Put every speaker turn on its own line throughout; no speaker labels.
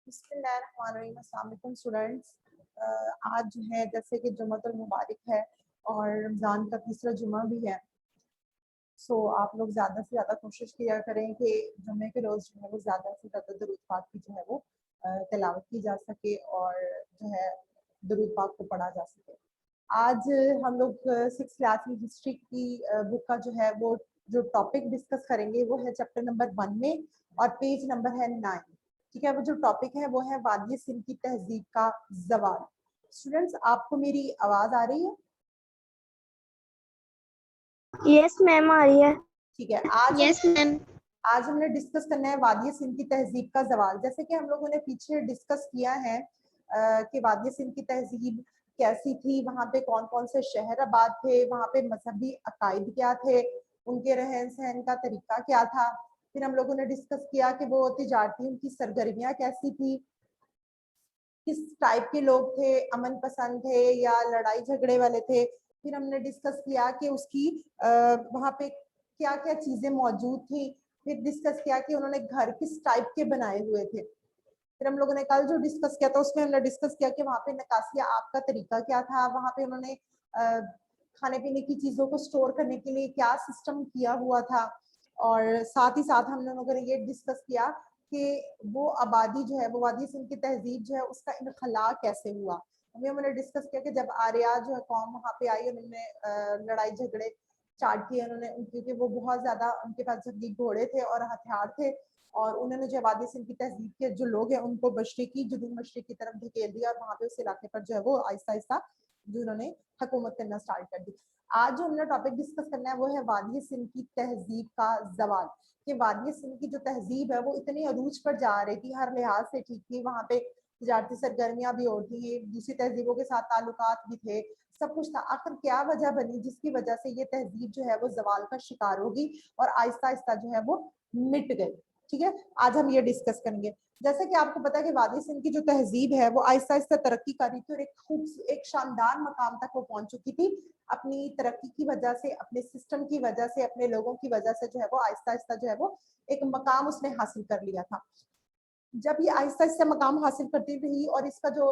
अस्सलाम स्टूडेंट्स। आज जो है जैसे कि जुम्मतुल मुबारक है और रमज़ान का तीसरा जुम्मा भी है। सो आप लोग ज़्यादा से ज़्यादा कोशिश किया करें कि जुम्मे के रोज़ जो है वो ज़्यादा से ज़्यादा दुरूद पाक की जो है वो तिलावत की जा सके और जो है दुरूद पाक को पढ़ा जा सके। आज हम लोग 6th क्लास की हिस्ट्री की बुक का जो है वो जो टॉपिक डिस्कस करेंगे वो है चैप्टर नंबर 1 में और पेज नंबर है 9। ठीक है, वो जो टॉपिक है वो है वादी सिंध की तहजीब का जवाल। स्टूडेंट्स, आपको मेरी आवाज आ रही है?
यस मैम, आ रही है।
ठीक है। आज
यस मैम।
आज हमने डिस्कस करना है वादी सिंध की तहजीब का जवाल। जैसे कि हम लोगों ने पीछे डिस्कस किया है कि वादी सिंध की तहजीब कैसी थी, वहां पे कौन कौन से शहर आबाद थे, वहां पे मजहबी अकायद क्या थे, उनके रहन सहन का तरीका क्या था। फिर हम लोगों ने डिस्कस किया कि वो तिजारती उनकी सरगर्मियां कैसी थी, किस टाइप के लोग थे, अमन पसंद थे या लड़ाई झगड़े वाले थे। फिर हमने डिस्कस किया कि उसकी वहां पे क्या क्या चीजें मौजूद थी। फिर डिस्कस किया कि उन्होंने घर किस टाइप के बनाए हुए थे। फिर हम लोगों ने कल जो डिस्कस किया था उसमें हमने डिस्कस किया कि वहां पे नकासिया आप का तरीका क्या था, वहां पे उन्होंने खाने पीने की चीजों को स्टोर करने के लिए क्या सिस्टम किया हुआ था। और साथ ही साथ हम लोगों ने ये डिस्कस किया कि वो आबादी जो है वो वादी सिंध की तहजीब जो है उसका इनखला कैसे हुआ। हमें हमने डिस्कस किया कि जब आर्या जो है कौम वहां पे आई, उन्होंने लड़ाई झगड़े स्टार्ट किए उन्होंने, क्योंकि वो बहुत ज्यादा उनके पास जंगी घोड़े थे और हथियार थे और उन्होंने जो वादी सिंध की तहजीब के जो लोग हैं उनको मशरिकी जुनूब मशरिक की तरफ धकेल दिया और वहां पे उस इलाके पर जो है वो आहिस्ता आहिस्ता जो उन्होंने हुकूमत करना स्टार्ट कर दी। आज जो हमने टॉपिक डिस्कस करना है वो है वादी सिंध की तहजीब का जवाल। कि वादी सिंध की जो तहजीब है वो इतनी अरूज पर जा रही थी, हर लिहाज से ठीक थी, वहां पे तजारती सरगर्मियां भी होती थी, दूसरी तहजीबों के साथ ताल्लुकात भी थे, सब कुछ था। आखिर क्या वजह बनी जिसकी वजह से ये तहजीब जो है वो जवाल का शिकार होगी और आहिस्ता आहिस्ता जो है वो मिट गई। ठीक है, आज हम ये डिस्कस करेंगे। जैसे कि आपको पता है कि वादी सिंध की जो तहजीब है वो आहिस्ता आहिस्ता तरक्की कर रही थी और एक शानदार मकाम तक वो पहुंच चुकी थी। अपनी तरक्की की वजह से, अपने सिस्टम की वजह से, अपने लोगों की वजह से जो है वो आहिस्ता आहिस्ता जो है वो एक मकाम उसने हासिल कर लिया था। जब ये आहिस्ता आहिस्ता मकाम हासिल करती रही और इसका जो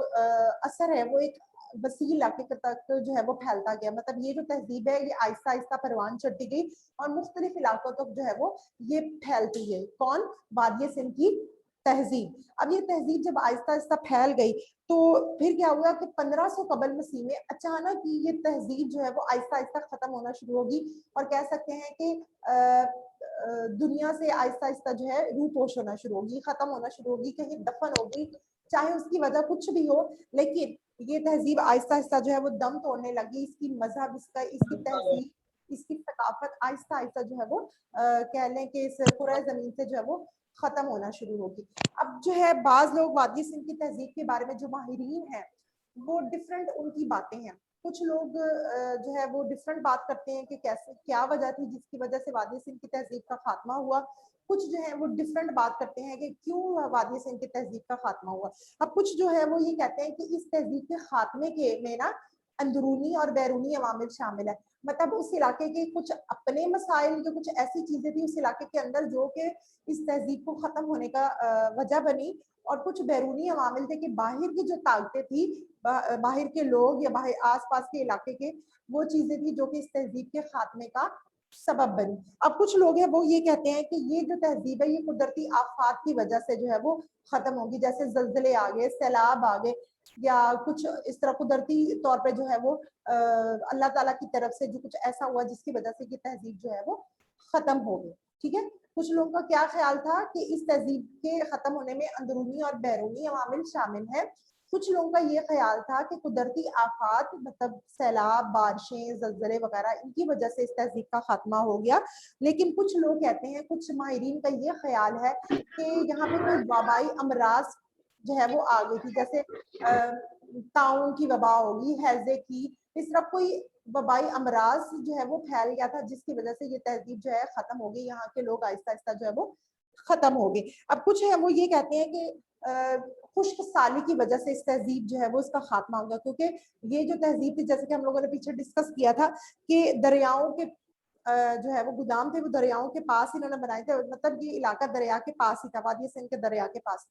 असर है वो एक वसी इलाके तक जो है वो फैलता गया। मतलब ये जो तहजीब है ये आहिस्ता आहिस्ता परवान चढ़ती गई और मुख्तलिफ इलाकों तक जो है वो ये फैलती गई। कौन? वादी सिंध की तहजीब। अब ये तहजीब जब आहिस्ता आहिस्ता फैल गई तो फिर क्या हुआ कि 1500 कबल मसीह में अचानक ये तहजीब जो है वो आहिस्ता आहिस्ता खत्म होना शुरू होगी और कह सकते हैं कि दुनिया से आहिस्ता आहिस्ता जो है रूपोश होना शुरू होगी, खत्म होना शुरू होगी, कहीं दफन होगी, चाहे उसकी वजह कुछ भी हो। लेकिन ये तहजीब आहिस्ता आहिस्ता जो है वो दम तोड़ने लगी। इसकी मजहब, इसकी तहजीब, इसकी सकाफत आहिस्ता आहिस्ता जो है वो कह लें कि इस पूरे जमीन से जो है वो खत्म होना शुरू होगी। अब जो है बाज लोग वादी सिंध की तहजीब के बारे में जो माहिरीन है वो डिफरेंट उनकी बातें हैं। कुछ लोग जो है वो डिफरेंट बात करते हैं कि कैसे क्या वजह थी जिसकी वजह से वादी सिंध की तहजीब का खात्मा हुआ। कुछ जो है वो डिफरेंट बात करते हैं कि क्यों वादी सिंध की तहजीब का खात्मा हुआ। अब कुछ जो है वो ये कहते हैं कि इस तहजीब के खात्मे के में ना अंदरूनी और बैरूनी अवामिल शामिल है। मतलब उस इलाके के कुछ अपने मसाइल, जो कुछ ऐसी चीजें थी उस इलाके के अंदर जो कि इस तहजीब को खत्म होने का वजह बनी, और कुछ बैरूनी अवामिल थे कि बाहर की जो ताकतें थी, बाहर के लोग या बाहर आसपास के इलाके के वो चीजें थी जो कि इस तहजीब के खात्मे का सबब बनी। अब कुछ लोग हैं वो ये कहते हैं कि ये जो तहजीब है ये कुदरती आफात की वजह से जो है वो खत्म होगी, जैसे जल्जले आ गए, सैलाब आ गए या कुछ इस तरह कुदरती तौर पे जो है वो अल्लाह ताला की तरफ से जो कुछ ऐसा हुआ जिसकी वजह से ये तहजीब जो है वो खत्म हो गई। ठीक है, कुछ लोगों का क्या ख्याल था कि इस तहजीब के खत्म होने में अंदरूनी और बैरूनी अवामिल शामिल हैं। कुछ लोगों का ये ख्याल था कि कुदरती आफात, मतलब सैलाब, बारिशें, जल्जले वगैरह, इनकी वजह से इस तहजीब का खात्मा हो गया। लेकिन कुछ लोग कहते हैं, कुछ माहिरीन का ये ख्याल है कि यहाँ पे कोई वबाई अमराज जो है वो आ गई थी, जैसे ताउन की वबा होगी, हैजे की, इस तरह कोई वबाई अमराज जो है वो फैल गया था जिसकी वजह से ये तहजीब जो है खत्म हो गई, यहाँ के लोग आहिस्ता आहिस्ता जो है वो खत्म हो गए। अब कुछ है वो ये कहते हैं कि खुश्क साली की वजह से इस तहजीब जो है वो इसका खात्मा हो गया, क्योंकि ये जो तहजीब थी, जैसे कि हम लोगों ने पीछे डिस्कस किया था कि दरियाओं के जो है वो गुदाम थे, वो दरियाओं के पास इन्होंने बनाए थे। मतलब ये इलाका दरिया के पास ही था, वादी सिंध के दरिया के पास।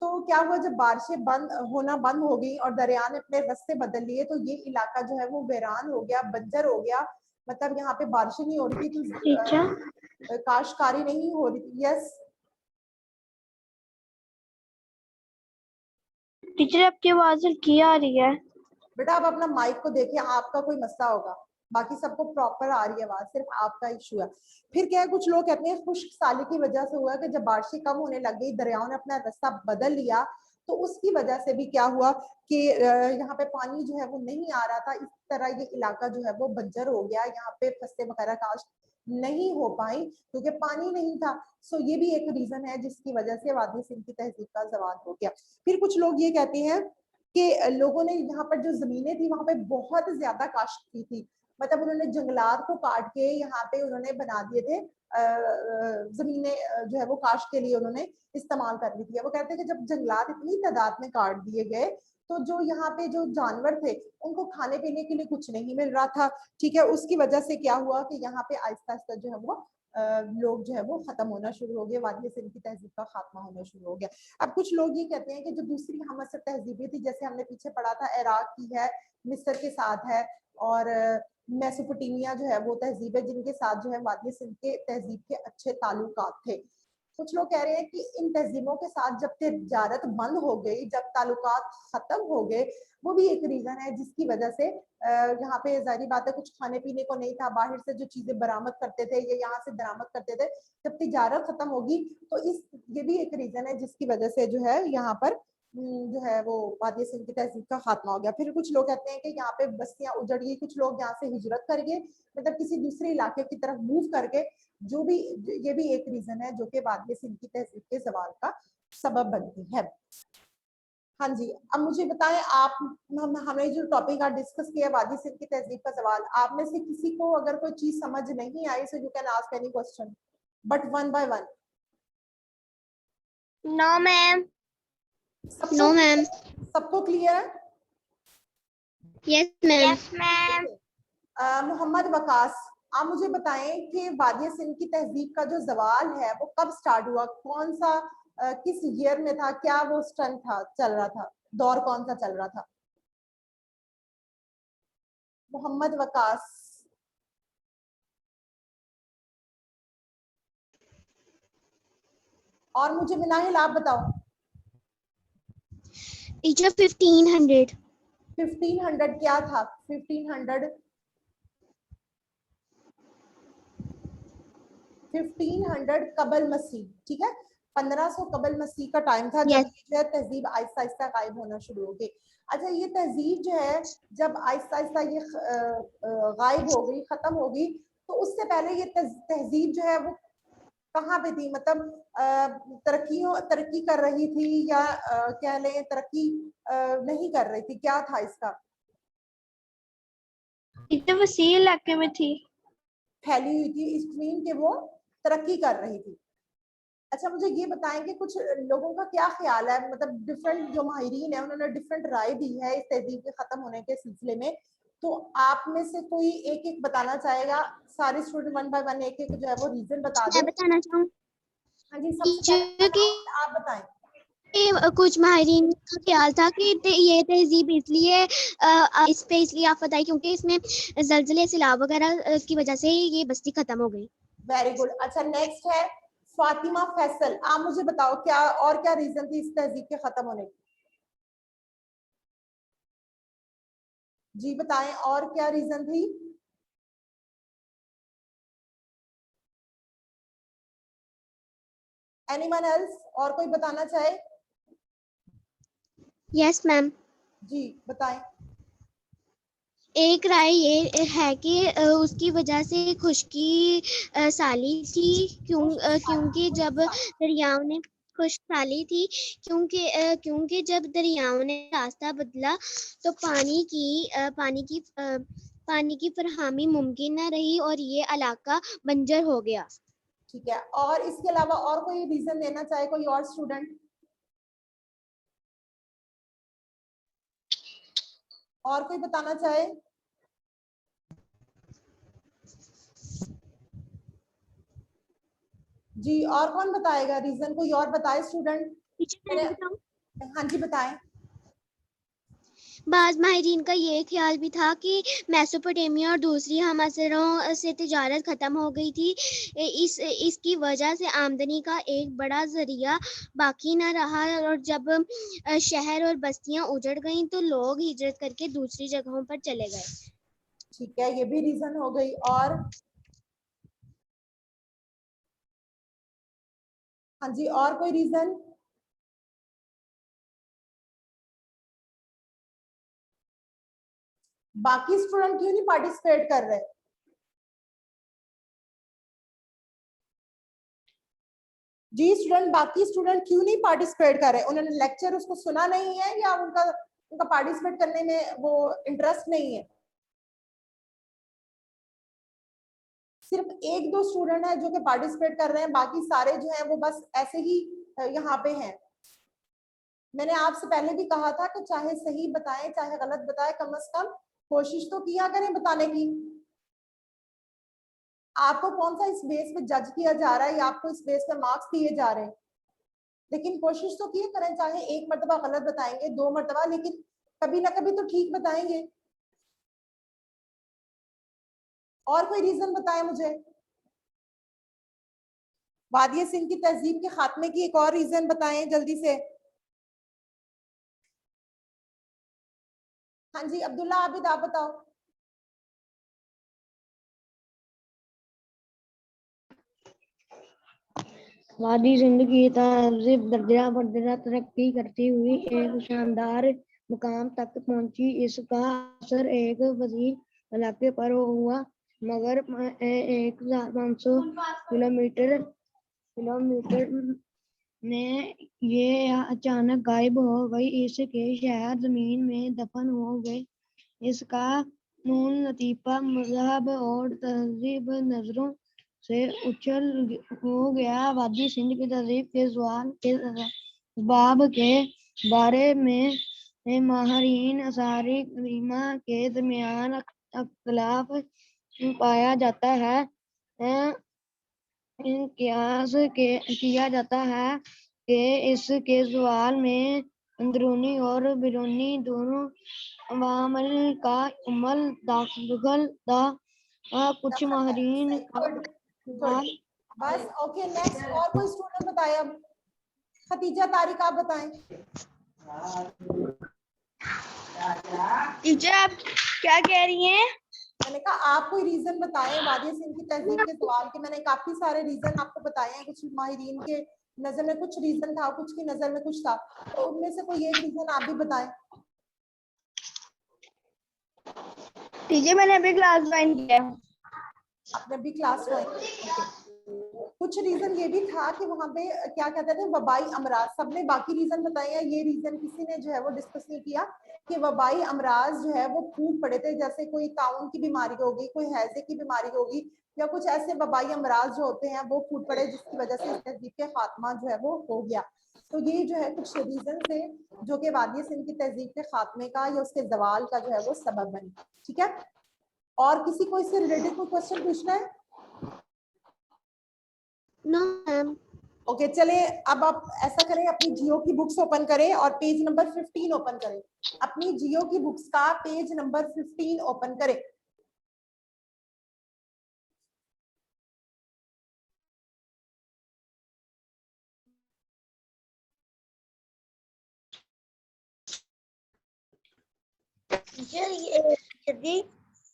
तो क्या हुआ, जब बारिशें बंद हो गई और दरिया ने अपने रास्ते बदल लिए, तो ये इलाका जो है वो वीरान हो गया, बंजर हो गया। मतलब यहाँ पे बारिशें नहीं हो रही थी, तो
टीचर
काश्तकारी नहीं हो रही थी। यस
टीचर आपकी आवाज हल्की आ रही है।
बेटा, आप अपना माइक को देखिए, आपका कोई मसला होगा, बाकी सबको प्रॉपर आ रही है आवाज, सिर्फ आपका इशू है। फिर क्या है, कुछ लोग कहते हैं खुश्क साली की वजह से हुआ कि जब बारिशें कम होने लग गई, दरियाओं ने अपना रास्ता बदल लिया, तो उसकी वजह से भी क्या हुआ कि यहाँ पे पानी जो है वो नहीं आ रहा था। इस तरह ये इलाका जो है वो बंजर हो गया, यहाँ पे फसलें वगैरह काश्त नहीं हो पाई क्योंकि पानी नहीं था। सो ये भी एक रीजन है जिसकी वजह से वादी सिंध की तहजीब का जवाल हो गया। फिर कुछ लोग ये कहते हैं कि लोगों ने यहाँ पर जो जमीनें थी वहां पे बहुत ज्यादा काश्त की थी, मतलब उन्होंने जंगलात को काट के यहाँ पे उन्होंने बना दिए थे जमीनें, जो है वो काश्त के लिए उन्होंने इस्तेमाल कर ली थी। वो कहते हैं कि जब जंगलात इतनी तादाद में काट दिए गए, तो जो यहाँ पे जो जानवर थे उनको खाने पीने के लिए कुछ नहीं मिल रहा था। ठीक है, उसकी वजह से क्या हुआ कि यहाँ पे आहिस्ता आहिस्ता जो है वो लोग जो है वो खत्म होना शुरू हो गए, वादी सिंध की तहजीब का खात्मा होना शुरू हो गया। अब कुछ लोग ये कहते हैं कि जो दूसरी हमअसर तहजीबें थी, जैसे हमने पीछे पढ़ा था इराक की है, मिस्र के साथ है, और मेसोपोटामिया जो है वो तहजीब है जिनके साथ जो है वादी सिंध के तहजीब के अच्छे ताल्लुकात थे। कुछ लोग कह रहे हैं कि इन तहजीबों के साथ जब तिजारत बंद हो गई, जब ताल्लुकात खत्म हो गए, वो भी एक रीजन है जिसकी वजह से यहाँ पे जाहिर बात है कुछ खाने पीने को नहीं था, बाहर से जो चीजें बरामद करते थे या यहाँ से दरामद करते थे, जब तिजारत खत्म होगी तो ये भी एक रीजन है जिसकी वजह से जो है यहाँ पर जो है वो वादी सिंध की तहजीब का खात्मा हो गया। फिर कुछ लोग कहते हैं कि यहाँ पे बस्तियां उजड़ गई, कुछ लोग यहाँ से हिजरत कर गए, मतलब किसी दूसरे इलाके की तरफ मूव करके, जो भी ये भी एक रीजन है जो कि वादी सिंध की तहजीब के जवाल का सबब बनती है। हाँ जी, अब मुझे बताएं आप, हमने जो टॉपिक आज डिस्कस किया वादी सिंध की तहजीब का सवाल, आप में से किसी को अगर कोई चीज समझ नहीं आई, so you can ask any question, but one by one.
No ma'am.
No ma'am. सबको क्लियर है?
Yes ma'am. Yes ma'am.
Mohammad Waqas, आप मुझे बताएं कि वादी सिंध की तहजीब का जो जवाल है वो कब स्टार्ट हुआ, कौन सा किस ईयर में था, क्या वो स्ट्रेंथ था, चल रहा था, दौर कौन सा चल रहा था? मोहम्मद वकास। और मुझे मिनाहिल आप बताओ।
टीचर 1500।
1500 क्या था? 1500 कबल मसीह, ठीक है, 1500 कबल मसीह का टाइम था जब ये जो है तहजीब आहिस्ता आहिस्ता गायब होना शुरू हो गई। अच्छा, ये तहजीब जो है जब आहिस्ता आहिस्ता ये गायब हो गई, खत्म हो गई, तो उससे पहले ये तहजीब जो है वो कहाँ पे थी, मतलब तरक्की कर रही थी या कह लें तरक्की नहीं कर रही थी, क्या था इसका?
इतने वसील इलाके में थी,
फैली हुई थी, इस मीन के वो तरक्की कर रही थी। अच्छा, मुझे ये बताएं कि कुछ लोगों का क्या ख्याल है, मतलब डिफरेंट जो माहिरीन है उन्होंने डिफरेंट राय दी है इस तहजीब के खत्म होने के सिलसिले में, तो आप में से कोई एक एक बताना चाहेगा? सारे स्टूडेंट वन बाय वन एक एक जो है वो रीजन बता दें।
मैं बताना चाहूँ
हाँ जी, सबसे पहले आप बताएं।
कुछ माहिरीन का ख्याल था कि ये तहजीब इसलिए इस पे इसलिए आफत आई क्योंकि इसमें जलजले सैलाब वगैरह की वजह से ये बस्ती खत्म हो गई।
Very good. अच्छा, नेक्स्ट है फातिमा फैसल, आप मुझे बताओ क्या और क्या रीजन थी इस तहजीब के खत्म होने की? जी बताएं, और क्या रीजन थी? एनीवन एल्स, और कोई बताना चाहे?
Yes ma'am.
जी बताएं।
एक राय ये है कि उसकी वजह से खुश्की साली थी, क्योंकि जब दरियाओं ने खुश्क साली थी क्योंकि जब दरियाओं ने रास्ता बदला तो पानी की फरहमी मुमकिन न रही और ये इलाका बंजर हो गया।
ठीक है, और इसके अलावा और कोई रीजन देना चाहे कोई और स्टूडेंट? और कोई बताना चाहे? जी, और कौन बताएगा रीजन, कोई और बताए स्टूडेंट?
टीचर मैं बताऊं?
हाँ जी बताएं।
बाज़ माहिरीन का ये ख्याल भी था कि मेसोपोटामिया और दूसरी हम असरों से तिजारत ख़त्म हो गई थी। इसकी वजह से आमदनी का एक बड़ा ज़रिया बाकी न रहा, और जब शहर और बस्तियां उजड़ गईं तो लोग हिजरत करके दूसरी जगहों पर चले गए।
ठीक है, ये भी रीजन हो गई। और हाँ जी, और कोई रीजन? बाकी स्टूडेंट क्यों नहीं पार्टिसिपेट कर रहे? जी स्टूडेंट, बाकी स्टूडेंट क्यों नहीं पार्टिसिपेट कर रहे? उन्होंने लेक्चर उसको सुना नहीं है या उनका उनका पार्टिसिपेट करने में वो इंटरेस्ट नहीं है? सिर्फ एक दो स्टूडेंट है जो कि पार्टिसिपेट कर रहे हैं, बाकी सारे जो है वो बस ऐसे ही यहाँ पे हैं। मैंने आपसे पहले भी कहा था कि चाहे सही बताएं चाहे गलत बताएं, कम से कम कोशिश तो किया करें बताने की। आपको कौन सा इस बेस पे जज किया जा रहा है या आपको इस बेस पे मार्क्स दिए जा रहे हैं? लेकिन कोशिश तो किया करें, चाहे एक मरतबा गलत बताएंगे, दो मरतबा, लेकिन कभी ना कभी तो ठीक बताएंगे। और कोई रीजन बताएं मुझे। वादिया सिंध की तहजीब के खात्मे की एक और रीजन बताएं जल्दी से। हाँ जी अब्दुल्ला आबिद, आप बताओ।
वादी सिंध की तहजीब दर्जा बदर्जा तरक्की करती हुई एक शानदार मुकाम तक पहुंची। इसका असर एक वसीअ इलाके पर हुआ, मगर 1500 किलोमीटर में ये अचानक गायब हो गई। इसके शहर जमीन में दफन हो गए। इसका मूल नतीजा मजहब और तहजीब नजरों से उछल हो गया। वादी सिंध की तहजीब के सवाल के जवाब के बारे में माहिरीन आसारी कदीमा के दरमियान अख्तिलाफ पाया जाता है। कियास किया जाता है कि इसके सवाल में अंदरूनी और बैरूनी दोनों अवामिल का अमल दाखिल था। कुछ माहिरीन
गुड गुड, बस ओके। नेक्स्ट और कोई स्टूडेंट बताए? अब खतीजा तारिक आप बताएं।
टीचर आप क्या कह रही हैं?
मैंने कहा आप कोई रीजन बताएं वादिया सिंध की तहजीब के सवाल के। मैंने काफी सारे रीजन आपको बताए हैं, कुछ माहिरीन के नजर में कुछ रीजन था, कुछ की नजर में कुछ था, तो उनमें से कोई एक रीजन आप भी बताएं।
टीचर मैंने अभी क्लास ज्वाइन किया।
आपने भी क्लास ज्वाइन? ओके। कुछ रीजन ये भी था कि वहां पे क्या कहते थे, वबाई अमराज। सबने बाकी रीजन बताए हैं, ये रीजन किसी ने जो है वो डिस्कस नहीं किया कि वबाई अमराज जो है वो फूट पड़े थे। जैसे कोई ताउन की बीमारी होगी, कोई हैजे की बीमारी होगी, या कुछ ऐसे वबाई अमराज जो होते हैं वो फूट पड़े, जिसकी वजह से इस तहजीब के खात्मा जो है वो हो गया। तो ये जो है कुछ रीजन थे जो कि वादिया सिंध की तहजीब के खात्मे का या उसके जवाल का जो है वो सबब बने। ठीक है, और किसी को इससे रिलेटेड कोई क्वेश्चन पूछना है?
No ma'am.
ओके चले, अब आप ऐसा करें, अपनी जियो की बुक्स ओपन करें और पेज नंबर 15 ओपन करें। अपनी जियो की बुक्स का पेज नंबर 15 ओपन करें।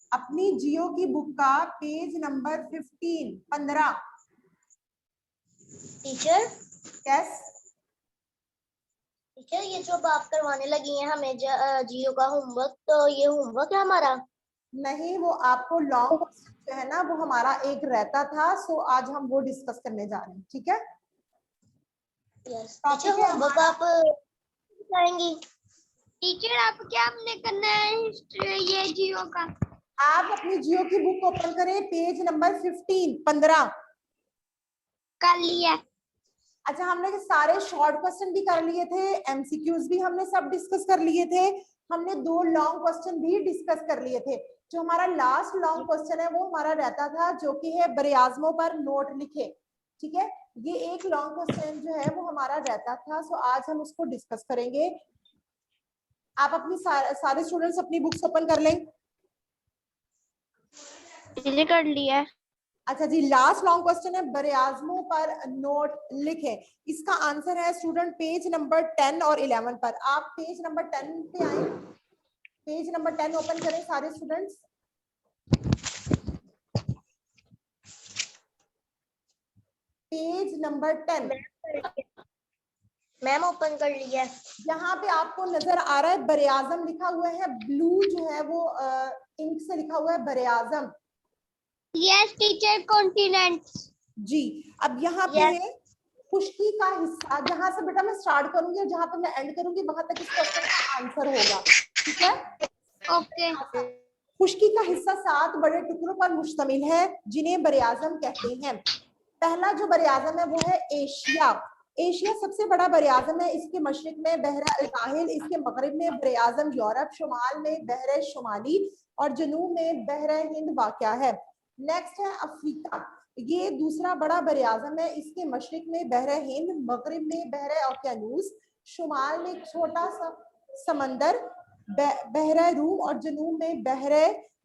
अपनी जियो की बुक का page number 15
teacher
yes
teacher, ये जो अब आप करवाने लगी हैं हमें जियो का होमवर्क, तो ये होमवर्क है हमारा?
नहीं, वो आपको लॉन्ग क्वेश्चन जो है ना वो हमारा एक रहता था, सो आज हम वो डिस्कस करने जा रहे हैं। ठीक है,
यस
टॉपिक
टीचर,
है
होमवर्क
हमारा।
आप बताएंगी?
टीचर आप क्या हमने करना है ये जियो का?
आप अपनी जियो की बुक ओपन करें, पेज नंबर 15
कर लिया।
अच्छा, हमने सारे शॉर्ट क्वेश्चन भी कर लिए थे, एमसीक्यूज भी हमने सब डिस्कस कर लिए थे, हमने 2 लॉन्ग क्वेश्चन भी डिस्कस कर लिए थे। जो हमारा लास्ट लॉन्ग क्वेश्चन है वो हमारा रहता था जो कि है बरे आजमों पर नोट लिखे। ठीक है, ये एक लॉन्ग क्वेश्चन जो है वो हमारा रहता था, सो आज हम उसको डिस्कस करेंगे। आप अपनी सारे स्टूडेंट्स अपनी बुक्स ओपन कर लें।
कर लिया।
अच्छा जी, लास्ट लॉन्ग क्वेश्चन है, बरेआज़मों पर नोट लिखें। इसका आंसर है स्टूडेंट पेज नंबर 10 और 11 पर। आप पेज नंबर 10 पे आए, पेज नंबर 10 ओपन करें सारे students. Page number 10।
Ma'am open कर लिया।
यहाँ पे आपको नजर आ रहा है बरेआज़म लिखा हुआ है, ब्लू जो है वो इंक से लिखा हुआ है बरेआज़म।
Yes teacher, continent.
जी, अब यहाँ पे है खुश्की का हिस्सा। जहां से बेटा मैं स्टार्ट करूंगी और जहां पे मैं एंड करूंगी वहां तक इस क्वेश्चन का आंसर होगा, ठीक है?
ओके।
खुश्की का हिस्सा 7 बड़े टुकड़ों पर मुश्तमिल है जिन्हें बरेआज़म कहते हैं। पहला जो बरेआज़म है वो है एशिया। एशिया सबसे बड़ा बरेआज़म है। इसके मशरिक में बहरा अल-काहिल, इसके मगरिब में बरेआज़म यूरोप, शुमाल में बहर शुमाली और जनूब में बहर हिंद वाक़या है। नेक्स्ट है अफ्रीका। ये दूसरा बड़ा बरेआज़म है। इसके मशरिक में बहर हिंद, मगरिब में बहर ओकियानूस, शुमाल में छोटा सा समंदर बहर रूम और जनूब में बहर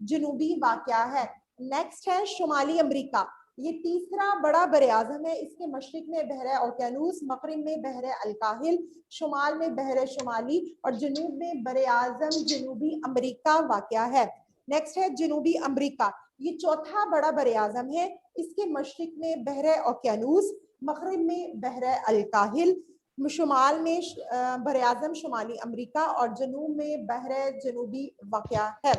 जनूबी वाक़या है। नेक्स्ट है शुमाली अमेरिका। ये तीसरा बड़ा बरेआज़म है। इसके मशरिक में बहर ओकियानूस, मगरिब में बहर अल-काहिल, शुमाल में बहर शुमाली और जनूब में बरेआज़म जनूबी अमेरिका वाक़या है। नेक्स्ट है जनूबी अमेरिका। ये चौथा बड़ा बरेआज़म है। इसके मशरिक में बहर ओकियानूस, मगरिब में बहर अल-काहिल, शुमाल में बरेआज़म शुमाली अमेरिका और जनूब में बहर जनूबी वाक़या है।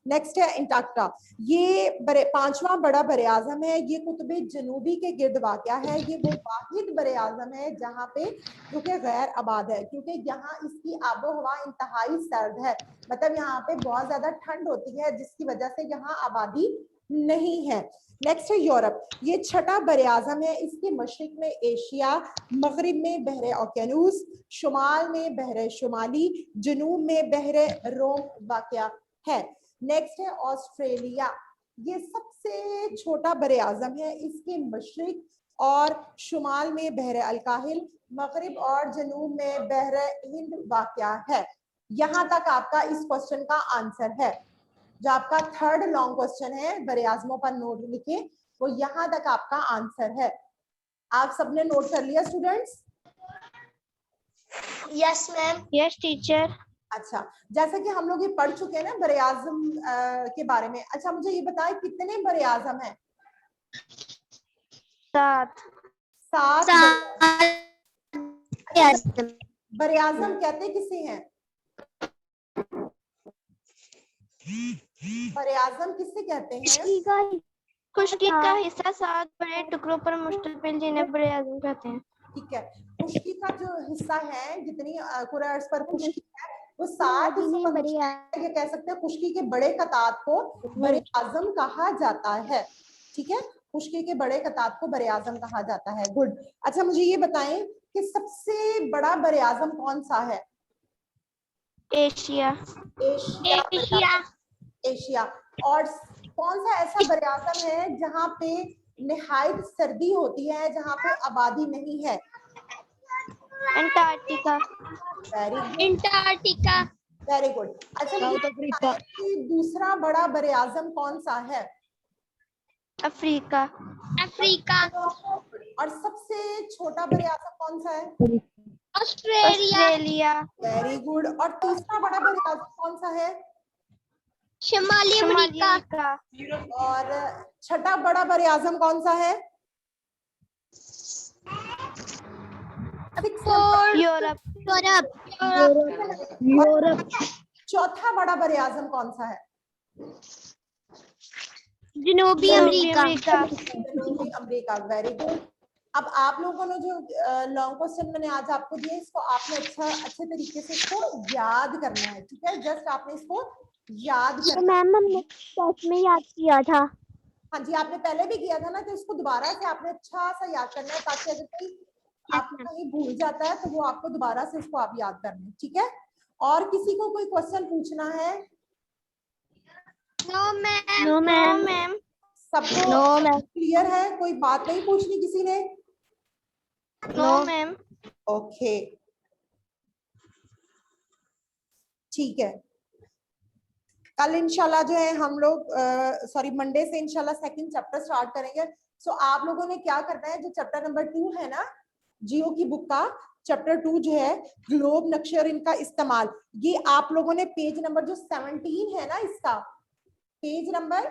नेक्स्ट है अंटार्कटिका। ये पांचवा बड़ा बरेआज़म है। ये कुतुब जनूबी के गिर्द वाक़या है। ये वो वाहिद बरेआज़म है जहाँ पे जो कि गैर आबाद है, क्योंकि यहाँ इसकी आबो हवा इंतहाई सर्द है। मतलब यहाँ पे बहुत ज्यादा ठंड होती है जिसकी वजह से यहाँ आबादी नहीं है। नेक्स्ट है यूरोप। ये छठा बरेआज़म है। इसके मशरिक में एशिया, मगरिब में बहर ओकियानूस, शुमाल में बहर शुमाली, जनूब में बहर रोम वाक़या है। नेक्स्ट है ऑस्ट्रेलिया। ये सबसे छोटा बरेआज़म है। इसके मशरिक और शुमाल में बहर अल-काहिल, मगरिब और जनूब में बहर हिंद वाक़या है। यहाँ तक आपका इस क्वेश्चन का आंसर है। जो आपका थर्ड लॉन्ग क्वेश्चन है बरेआज़मों पर नोट लिखे, वो यहाँ तक आपका आंसर है। आप सबने नोट कर लिया students?
Yes ma'am.
Yes teacher.
अच्छा, जैसा कि हम लोग ये पढ़ चुके हैं ना बरेआज़म के बारे में। अच्छा, मुझे ये बताएं कितने बरेआज़म हैं?
7।
7 बरेआज़म कहते किसे हैं? बरेआज़म किससे कहते हैं?
खुश्की का हिस्सा 7 बड़े टुकड़ों पर मुश्तमिल जिन्हें बरेआज़म कहते हैं।
ठीक है, खुश्की का जो हिस्सा है, जितनी पूरे अर्ज पर खुश्की है, वो 7 हिस्सों पर ये कह सकते हैं खुश्की के बड़े कतात को बरेआज़म कहा जाता है। ठीक है, खुश्की के बड़े कतात को बरेआज़म कहा जाता है। गुड। अच्छा, मुझे ये बताएं कि सबसे बड़ा बरेआज़म कौन सा है?
एशिया।
एशिया। एशिया। और कौन सा ऐसा बरेआज़म है जहाँ पे निहायत सर्दी होती है, जहाँ पे आबादी नहीं है?
अंटार्कटिका।
अंटार्कटिका।
Very good. अच्छा,
साउथ अफ्रीका।
दूसरा बड़ा बरेआज़म कौन सा है?
अफ्रीका।
अफ्रीका।
और सबसे छोटा बरेआज़म कौन सा है?
ऑस्ट्रेलिया।
Very good. और तीसरा बड़ा बरेआज़म कौन सा है?
शुमाली अमेरिका।
और छठा बड़ा बरेआज़म कौन सा है?
यूरोप।
चौथा बड़ा बरेआज़म कौन सा है?
जनूबी अमेरिका।
जनूबी अमेरिका। Very good. अब आप लोगों ने जो लॉन्ग क्वेश्चन मैंने आज आपको दिए, इसको आपने अच्छे तरीके से इसको याद करना है। ठीक है, जस्ट आपने इसको याद करना है।
मैम हमने टेस्ट में याद किया था।
हाँ जी, आपने पहले भी किया था ना, तो इसको दोबारा से आपने अच्छा सा याद करना है, ताकि अगर कोई आपको कहीं भूल जाता है तो वो आपको दोबारा से इसको आप याद कर लें। ठीक है, और किसी को कोई क्वेश्चन पूछना है?
No ma'am.
सबको क्लियर है? कोई बात नहीं पूछनी किसी ने?
No ma'am.
ओके ठीक है, कल इंशाल्लाह जो है हम लोग मंडे से इंशाल्लाह सेकंड चैप्टर स्टार्ट करेंगे। सो आप लोगों ने क्या करना है, जो चैप्टर नंबर 2 है ना जियो की बुक का, चैप्टर 2 जो है ग्लोब नक्शे और इनका इस्तेमाल, ये आप लोगों ने पेज नंबर जो 17 है ना, इसका पेज नंबर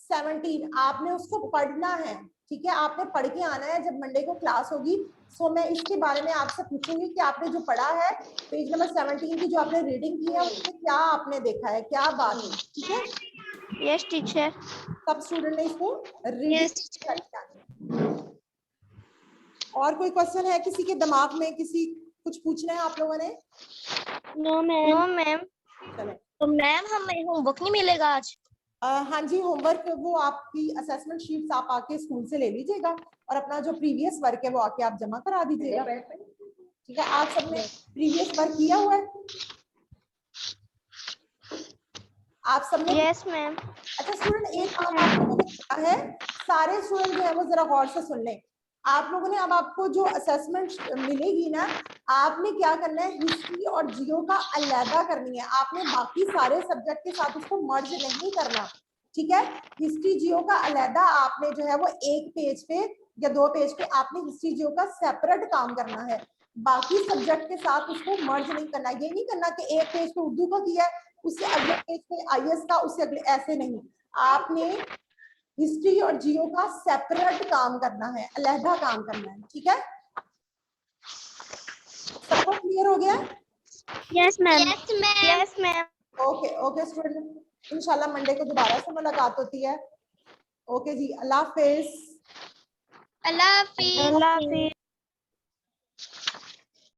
17 आपने उसको पढ़ना है, ठीक है, आपने पढ़ के आना है जब मंडे को क्लास होगी। सो मैं इसके बारे में आपसे पूछूंगी कि आपने जो पढ़ा है पेज नंबर 17 की जो आपने रीडिंग की है उसमें क्या आपने देखा है, क्या बात है, ठीक है।
Yes teacher.
सब स्टूडेंट ने इसको रीडिंग करना है। और कोई क्वेश्चन है किसी के दिमाग में, किसी कुछ पूछना है आप लोगों ने?
No ma'am.
चलो
तो मैम हमें होमवर्क नहीं मिलेगा आज?
हाँ जी, होमवर्क वो आपकी असेसमेंट शीट्स आप आके स्कूल से ले लीजिएगा और अपना जो प्रीवियस वर्क है वो आके आप जमा करा दीजिएगा, ठीक है। आप सबने प्रीवियस वर्क किया हुआ है? आप सबने?
Yes ma'am.
अच्छा स्टूडेंट, एक काम आप लोगों ने किया है, सारे स्टूडेंट जो है वो जरा गौर से सुन लें। आप लोगों ने, अब आपको जो असेसमेंट मिलेगी ना, आपने क्या करना है, हिस्ट्री और जियो का अलग करनी है, आपने बाकी सारे सब्जेक्ट के साथ उसको मर्ज नहीं करना, ठीक है। हिस्ट्री जियो का अलग आपने जो है वो एक पेज पे या 2 पेज पे आपने हिस्ट्री जियो का सेपरेट काम करना है, बाकी सब्जेक्ट के साथ उसको मर्ज नहीं करना। ये नहीं करना कि एक पेज पे उर्दू का किया है उससे अगले पेज पे आईएएस का, उससे अगले, ऐसे नहीं, आपने हिस्ट्री और जियो का सेपरेट काम करना है, अलहदा काम करना है, ठीक है। सबको क्लियर हो गया?
Yes ma'am.
Yes ma'am.
Okay okay student, इंशाल्लाह मंडे को दोबारा से मुलाकात होती है। ओके जी, अल्लाह हाफिज।
अल्लाह हाफिज।